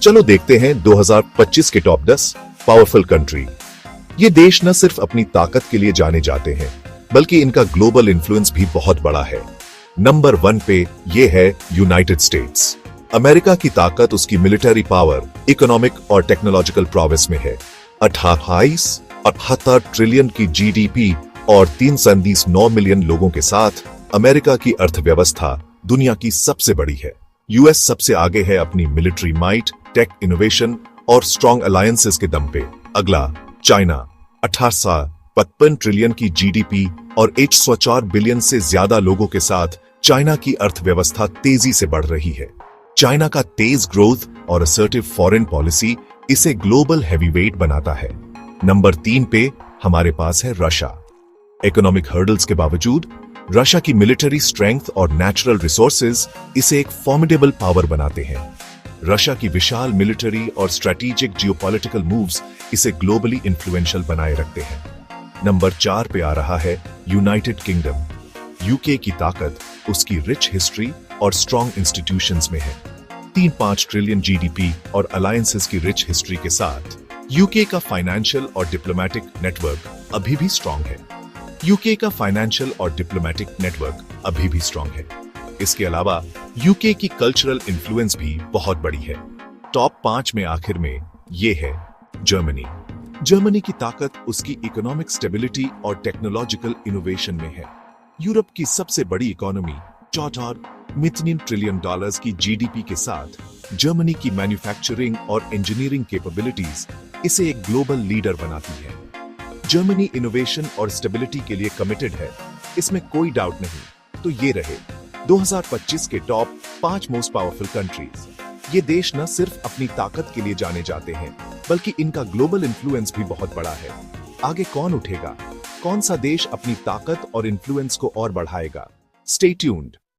चलो देखते हैं 2025 के टॉप 10 पावरफुल कंट्री। ये देश न सिर्फ अपनी ताकत के लिए जाने जाते हैं, बल्कि इनका ग्लोबल इन्फ्लुएंस भी बहुत बड़ा है। नंबर 1 पे ये है यूनाइटेड स्टेट्स। अमेरिका की ताकत उसकी मिलिट्री पावर, इकोनॉमिक और टेक्नोलॉजिकल प्रोग्रेस में है। 78 ट्रिलियन की जीडीपी और 309 मिलियन लोगों के साथ अमेरिका की अर्थव्यवस्था दुनिया की सबसे बड़ी है। यूएस सबसे आगे है अपनी मिलिट्री माइट, टेक इनोवेशन और स्ट्रॉन्ग अलायंसेस के दम पे। अगला चाइना, 58 ट्रिलियन की जीडीपी और 104 बिलियन से ज्यादा लोगों के साथ चाइना की अर्थव्यवस्था तेजी से बढ़ रही है। चाइना का तेज ग्रोथ और असर्टिव फॉरेन पॉलिसी इसे ग्लोबल हैवीवेट बनाता है। नंबर 3 पे हमारे पास है रशिया। इकोनॉमिक हर्डल्स के बावजूद रशिया की मिलिट्री स्ट्रेंथ और नेचुरल रिसोर्सेज इसे एक फॉर्मिडेबल पावर बनाते हैं। रशिया की विशाल मिलिट्री और स्ट्रेटेजिक जियोपॉलिटिकल मूव्स इसे ग्लोबली इन्फ्लुएंशियल बनाए रखते हैं। नंबर 4 पे आ रहा है यूनाइटेड किंगडम। यूके की ताकत उसकी रिच हिस्ट्री और स्ट्रॉन्ग इंस्टीट्यूशंस में है। 3-5 ट्रिलियन जीडीपी और अलायंसेस की रिच हिस्ट्री के साथ यूके का फाइनेंशियल और डिप्लोमेटिक नेटवर्क अभी भी स्ट्रॉन्ग है। इसके अलावा यूके की कल्चरल इन्फ्लुएंस भी बहुत बड़ी है। टॉप 5 में आखिर में ये है जर्मनी। जर्मनी की ताकत उसकी इकोनॉमिक स्टेबिलिटी और टेक्नोलॉजिकल इनोवेशन में है। यूरोप की सबसे बड़ी इकोनॉमी 4 ट्रिलियन डॉलर्स की जीडीपी के साथ जर्मनी की मैन्युफैक्चरिंग और इंजीनियरिंग कैपेबिलिटीज इसे एक ग्लोबल लीडर बनाती है। जर्मनी इनोवेशन और स्टेबिलिटी के लिए कमिटेड है, इसमें कोई डाउट नहीं। तो ये रहे 2025 के टॉप 5 मोस्ट पावरफुल कंट्रीज। ये देश न सिर्फ अपनी ताकत के लिए जाने जाते हैं, बल्कि इनका ग्लोबल इन्फ्लुएंस भी बहुत बड़ा है। आगे कौन उठेगा? कौन सा देश अपनी ताकत और इन्फ्लुएंस को और बढ़ाएगा? Stay tuned.